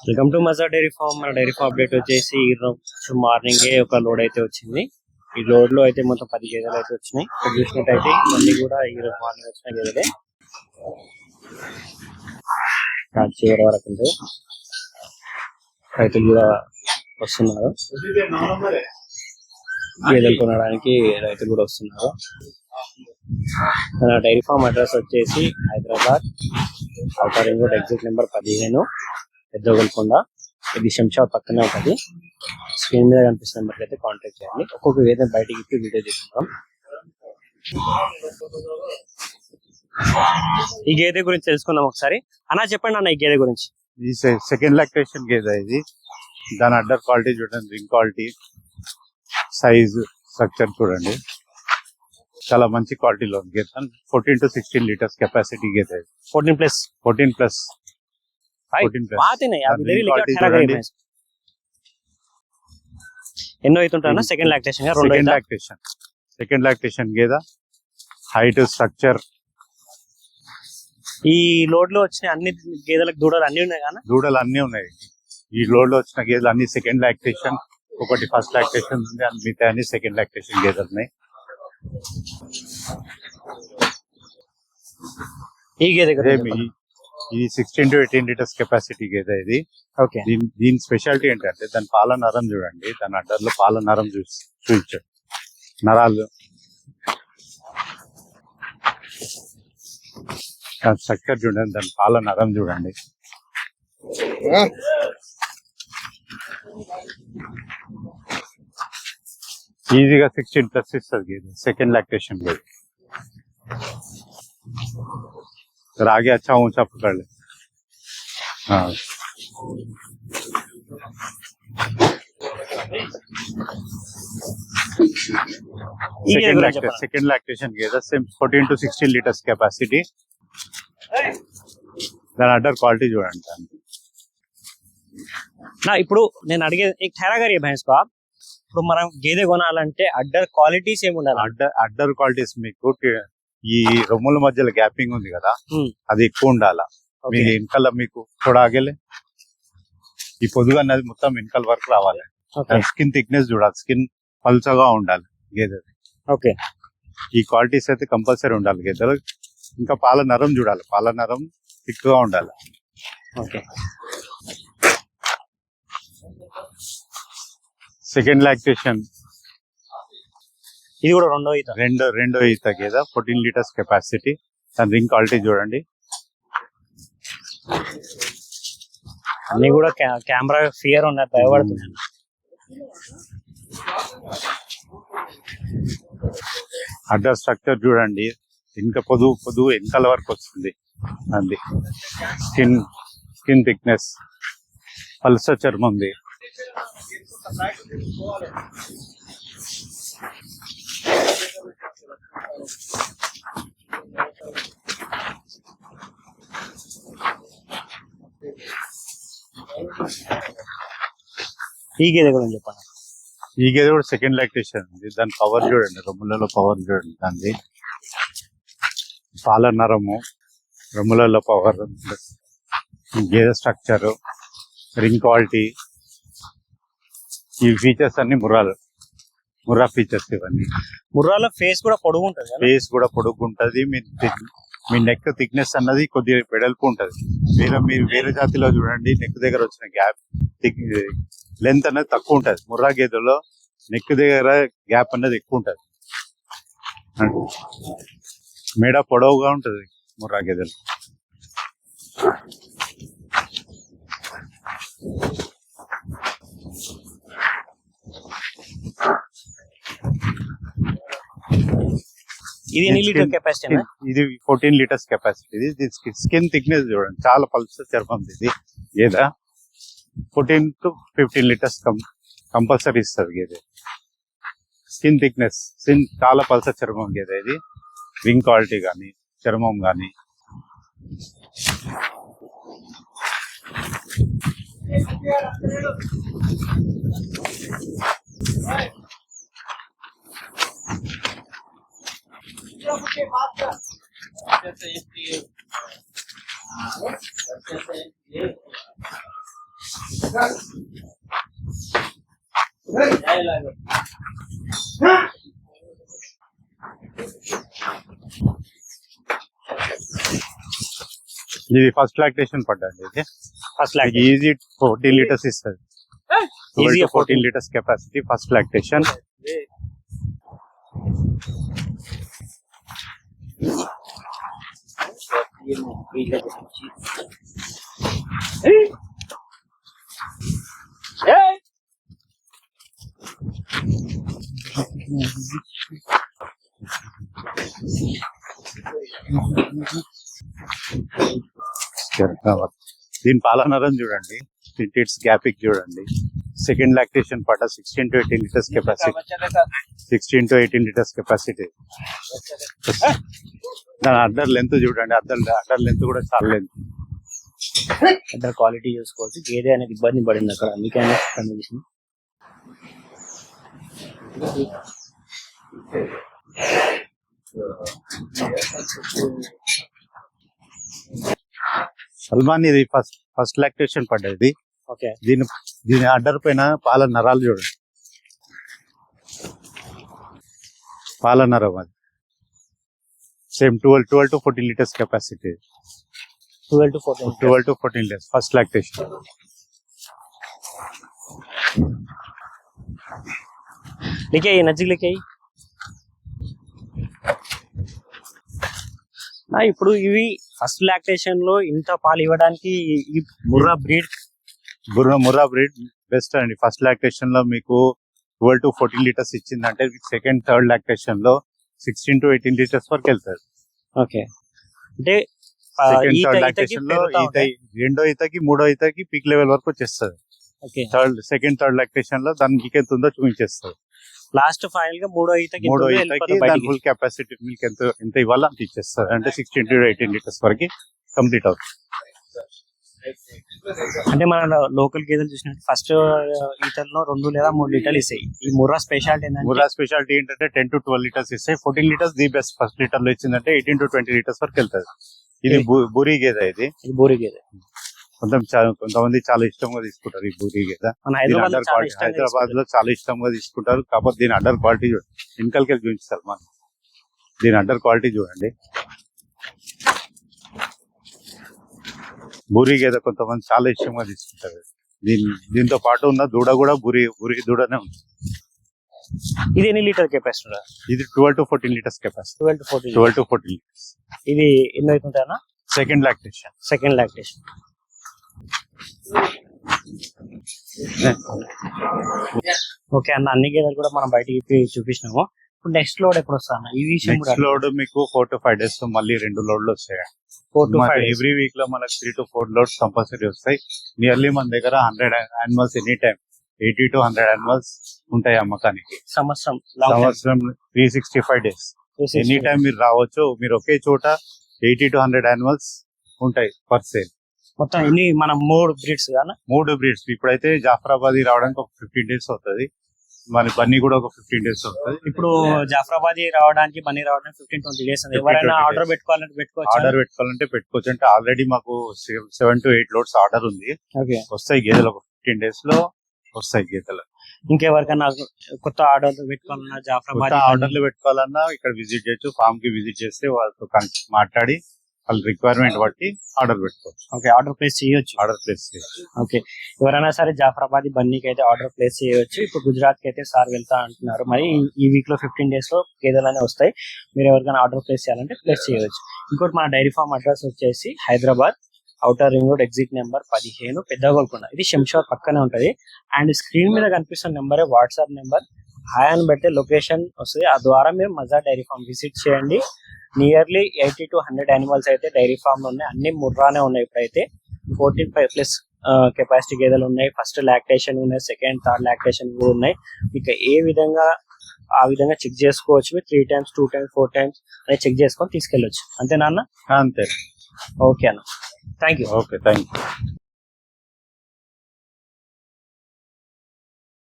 Welcome to మజా dairy farm. మన dairy farm update వచ్చేసి మార్నింగ్ ఒక లోడ్ అయితే వచ్చింది. ఈ లోడ్ లో అయితే మొత్తం 10 గేదెలు అయితే వచ్చినాయి. చూసినట్టయితే ఇవన్నీ కూడా ఈ రోజు మార్నింగ్ వచ్చిన గేదెలే. చివరి వరకు ఉంది. రైతులు కూడా వస్తున్నారు, గేదెలు కొనడానికి రైతులు కూడా వస్తున్నారు. మన డైరీ ఫార్మ్ అడ్రస్ వచ్చేసి Hyderabad outer ring road exit number 15 పెద్దగొల్కొండ. ఇది శంషాబాద్ పక్కనే ఉంటుంది. స్క్రీన్ మీద కనిపిస్తున్న నెంబర్కి అయితే కాంటాక్ట్ చేయండి. ఒక్కొక్క గేదె బయటకి ఇప్పి వీడియో తీసుకుందాం. ఈ గేదె గురించి తెలుసుకుందాం ఒకసారి. అన్న చెప్పండి అన్న, ఈ గేదె గురించి. ఈ సెకండ్ లాక్టేషన్ గేదె ఇది. దాని అడ్డర్ క్వాలిటీ చూడండి, రింగ్ క్వాలిటీ, సైజ్, స్ట్రక్చర్ చూడండి, చాలా మంచి క్వాలిటీలో ఉంది గేదె. 14 to 16 లీటర్స్ కెపాసిటీ గేదె. 14 ప్లస్. ఎన్నో అవుతుంటా సెకండ్ లాక్టేషన్? సెకండ్ లాక్టేషన్ గేదె. Height, structure. ఈ లోడ్ లో వచ్చిన అన్ని గేదెలకు దూడలు అన్ని ఉన్నాయి కదా? దూడలు అన్ని ఉన్నాయి. ఈ లోడ్ లో వచ్చిన గేదెలు అన్ని సెకండ్ లాక్టేషన్. ఒకటి ఫస్ట్ లాక్టేషన్ ఉంది, మిగతా అన్ని సెకండ్ లాక్టేషన్ గేదెలు ఉన్నాయి. ఈ గేదె ఇది 16 to 18 లీటర్స్ కెపాసిటీ గేదె ఇది. ఓకే. దీని స్పెషాలిటీ ఏంటంటే దాని పాల నరం చూడండి. దాని అడ్డర్లో పాల నరం చూపించాడు, నరాలు. దాని స్ట్రక్చర్ చూడండి, దాని పాల నరం చూడండి. ఈజీగా 16 ప్లస్ ఇస్తుంది గేదె. సెకండ్ लैक्टेशन गई। फिर आगे अच्छा ऊंचा पकड़ ले। हाँ सेकेंड लैक्टेशन गేదె. 14 to 16 లీటర్స్ కెపాసిటీ. దాని అడ్డర్ క్వాలిటీ చూడండి. ఇప్పుడు నేను అడిగే ठहरा करिए भैंस को आप। ఇప్పుడు మనం గేదె కొనాలంటే అడ్డర్ క్వాలిటీస్ ఏమి ఉండాలి? అడ్డర్ క్వాలిటీస్ మీకు ఈ రొమ్ముల మధ్యలో గ్యాపింగ్ ఉంది కదా, అది ఎక్కువ ఉండాలా. మీ వెనకాల మీకు చూడగలే ఈ పొదుగు అన్నది మొత్తం వెనకాల వరకు రావాలి. స్కిన్ థిక్నెస్ చూడాలి, స్కిన్ పల్చగా ఉండాలి గేదె. ఓకే. ఈ క్వాలిటీస్ అయితే కంపల్సరీ ఉండాలి గేదెలు. ఇంకా పాల నరం చూడాలి, పాల నరం థిక్ గా ఉండాలి. ఓకే. సెకండ్ లాక్టేషన్ ఇది కూడా రెండో ఈత గేదె. 14 లీటర్స్ కెపాసిటీ. దాని రింగ్ క్వాలిటీ చూడండి. అన్ని కూడా కెమెరా ఫియర్ ఉన్నట్టు భయపడుతుంది. అడ్డర్ స్ట్రక్చర్ చూడండి, ఇంకా పొదువు వెనకాల వరకు వస్తుంది. అది స్కిన్ థిక్నెస్, పల్స చర్మం ఉంది. ఈ గేదె గురించి చెప్పండి. ఈ గేదె కూడా సెకండ్ లాక్టేషన్ ఉంది. దాని పవర్ చూడండి, రొమ్ములలో పవర్ చూడండి. దాన్ని పాల నరము, రొమ్ములలో పవర్, గేదె స్ట్రక్చర్, రింగ్ క్వాలిటీ, ఈ ఫీచర్స్ అన్ని ముర్రా ఫీచర్స్. ఇవన్నీ ముర్రాలో ఫేస్ కూడా పొడుగు ఉంటుంది. మీ నెక్ థిక్నెస్ అన్నది కొద్దిగా వెడల్పు ఉంటది. మీరు వేరే జాతిలో చూడండి, నెక్ దగ్గర వచ్చిన గ్యాప్ లెంత్ అనేది తక్కువ ఉంటది. ముర్రా గేదెలో నెక్ దగ్గర గ్యాప్ అనేది ఎక్కువ ఉంటది. మెడ పొడవుగా ఉంటది ముర్రా గేదెలు. ఇది ఎన్ని లీటర్ కెపాసిటీ? ఇది 14 లీటర్స్ కెపాసిటీ. ఇది స్కిన్ థిక్నెస్ చూడండి, చాలా పల్స చర్మం ఇది గేదె. 14 to 15 లీటర్స్ కంపల్సరీ ఇస్తుంది గేదె. స్కిన్ థిక్నెస్, చాలా పల్స చర్మం గేదె ఇది. రింగ్ క్వాలిటీ కానీ, చర్మం కానీ. ఇది ఫస్ట్ లాక్టేషన్ పడ్డండి. ఇది ఫస్ట్ లాక్ ఈజీ 14 లీటర్స్ ఇస్తుంది. Easy 14 litres capacity first lactation. దీని పాలనరం చూడండి, ఇట్స్ గ్యాపిక్ చూడండి. సెకండ్ లాక్టేషన్ పట 16 to 18 litres capacity. 16 to 18 litres capacity. దాని అడ్డర్ లెంత్ చూడండి, అడ్డర్ లెంత్ కూడా చాలా లెంత్. అడ్డర్ క్వాలిటీ చూసుకోవచ్చు. గేదె అనేది ఇబ్బంది పడింది అక్కడ, అందుకే కనిపిస్తుంది. సల్మాన్ ఇది ఫస్ట్ లాక్టేషన్ పడ్డది. ఓకే, దీని అడ్డర్ పైన పాల నరాలు చూడండి, పాల నరం అది. Same 12 to 14 litres capacity. 12 to 14 litres first lactation. लेके नजीक लेके ఇప్పుడు ఇవి ఫస్ట్ లాక్టేషన్ లో ఇంత పాలు ఇవ్వడానికి ఈ ముర్రా బ్రీడ్ బెస్ట్ అండి. ఫస్ట్ లాక్టేషన్ లో మీకు 12 to 14 లీటర్స్ ఇచ్చిందంటే సెకండ్ థర్డ్ లాక్టేషన్ లో 16 to 18 లీటర్స్ వరకు వెళ్తారు. ఓకే, అంటే సెకండ్ థర్డ్ లాక్టేషన్ లో రెండో ఈతకి మూడో ఈతకి పీక్ లెవెల్ వరకు వచ్చేస్తుంది. సెకండ్ థర్డ్ లాక్టేషన్ లో దాని మిల్క్ ఎంత ఉందో చూపించేస్తారు. లాస్ట్ ఫైనల్ గా మూడో ఈతకి ఫుల్ కెపాసిటీ మిల్క్ ఎంత ఇవ్వాలో అంత ఇచ్చేస్తారు. అంటే 16 to 18 లీటర్స్ వరకు కంప్లీట్ అవుతుంది. అంటే మన లోకల్ గేదెలు చూసినట్టు ఫస్ట్ ఈతల్లో 2 లేదా 3 లీటర్లు ఇస్తాయి. ఈ ముర్రా స్పెషాలిటీ ఏంటంటే 10 to 12 లీటర్స్ ఇస్తాయి. 14 litres the best. First litre లో ఇచ్చిందంటే 18 to 20 లీటర్స్ వరకు వెళ్తుంది. ఇది బూరి గేదె. ఇది బూరి గేదె కొంతమంది చాలా ఇష్టంగా తీసుకుంటారు ఈ బూరి గేదె. హైదరాబాద్ లో చాలా ఇష్టంగా తీసుకుంటారు. కాకపోతే దీని అడ్డర్ క్వాలిటీ చూడండి, వెనకాలకి చూపిస్తారు మనం. దీని అడ్డర్ క్వాలిటీ చూడండి. బూరి గేదె కొంతమంది చాలా ఇష్టంగా తీసుకుంటారు. దీంతో పాటు ఉన్న దూడ కూడా బూరి దూడనే ఉంది. ఇది ఎన్ని లీటర్ కెపాసిటీ? ఇది 12 to 14 litres capacity. 12 to 14 litres. ఇది ఎన్ని అవుతుంటా? Second lactation. ఓకే అన్న, అన్ని గేదెలు కూడా మనం బయటికి చూపించినాము. ఇప్పుడు నెక్స్ట్ లోడ్ ఎప్పుడు వస్తా అన్న? ఈ విషయం లోడ్ మీకు 4 to 5 days మళ్ళీ 2 లోడ్లు వస్తాయి. 4 to 5 ఎవ్రీ వీక్ లో మనకు 3 to 4 లోడ్స్ కంపల్సరీ వస్తాయి. నియర్లీ మన దగ్గర 100 animals any time 80 to 100 animals ఉంటాయి అమ్మకానికి. సంవత్సరం 365 days ఎనీ టైం మీరు రావచ్చు. మీరు ఒకే చోట 80 to 100 యానిమల్స్ ఉంటాయి పర్ సేల్. మొత్తం ఎన్ని మనం 3 బ్రీడ్స్ గానా? 3 బ్రీడ్స్. ఇప్పుడైతే జాఫరాబాదీ రావడానికి ఒక 15 days అవుతుంది. మన బన్నీ కూడా ఒక 15 days అవుతుంది. ఇప్పుడు జాఫరాబాదీ రావడానికి బన్నీ రావడానికి 15-20 days. ఎవరైనా ఆర్డర్ పెట్టుకోవాలంటే పెట్టుకోవచ్చు. అంటే ఆల్రెడీ మాకు 7 to 8 లోడ్స్ ఆర్డర్ ఉంది. వస్తాయి గేదెలు ఒక 15 days లో వస్తాయి గేదెలు. ఇంకెవరికైనా కొత్త ఆర్డర్లు పెట్టుకోవాలన్నా జాఫరాబాద్ ఆర్డర్లు పెట్టుకోవాలన్నా ఇక్కడ విజిట్ చేయొచ్చు. ఫామ్ కి విజిట్ చేస్తే వాళ్ళతో మాట్లాడి వాళ్ళ రిక్వైర్మెంట్ బట్టి ఆర్డర్ పెట్టుకోవచ్చు. ఓకే, ఆర్డర్ ప్లేస్ చేయొచ్చు. ఓకే, ఎవరైనా సరే జాఫరాబాద్ బన్నీకి అయితే ఆర్డర్ ప్లేస్ చేయొచ్చు. ఇప్పుడు గుజరాత్ కి అయితే సార్ వెళ్తా అంటున్నారు. మరి ఈ వీక్ లో 15 days లో గేదెలనే వస్తాయి. మీరు ఎవరికైనా ఆర్డర్ ప్లేస్ చేయాలంటే ప్లేస్ చేయొచ్చు. ఇంకోటి మన డైరీ ఫార్మ్ అడ్రస్ వచ్చేసి Hyderabad outer ring road exit number 15 Peddagolkonda. ఇది శంషాబాద్ పక్కనే ఉంటది. అండ్ స్క్రీన్ మీద కనిపిస్తున్న నెంబరే వాట్సాప్ నెంబర్. హాయ్ అని పెడితే లొకేషన్ వస్తుంది. ఆ ద్వారా మీరు మజా డైరీ ఫార్మ్ విజిట్ చేయండి. నియర్లీ 80 to 100 యానిమల్స్ అయితే డైరీ ఫామ్ లో ఉన్నాయి. అన్ని ముర్రానే ఉన్నాయి. ఇప్పుడైతే 14+ కెపాసిటీ గేదెలు ఉన్నాయి. ఫస్ట్ లాక్టేషన్ ఉన్నాయి, సెకండ్ థర్డ్ లాక్టేషన్ కూడా ఉన్నాయి. మీకు ఆ విధంగా చెక్ చేసుకోవచ్చు. మీరు 3 times 2 times 4 times అని చెక్ చేసుకొని తీసుకెళ్ళొచ్చు. అంతేనా అన్న? అంతే. ఓకే అన్న, thank you. Okay, thank you.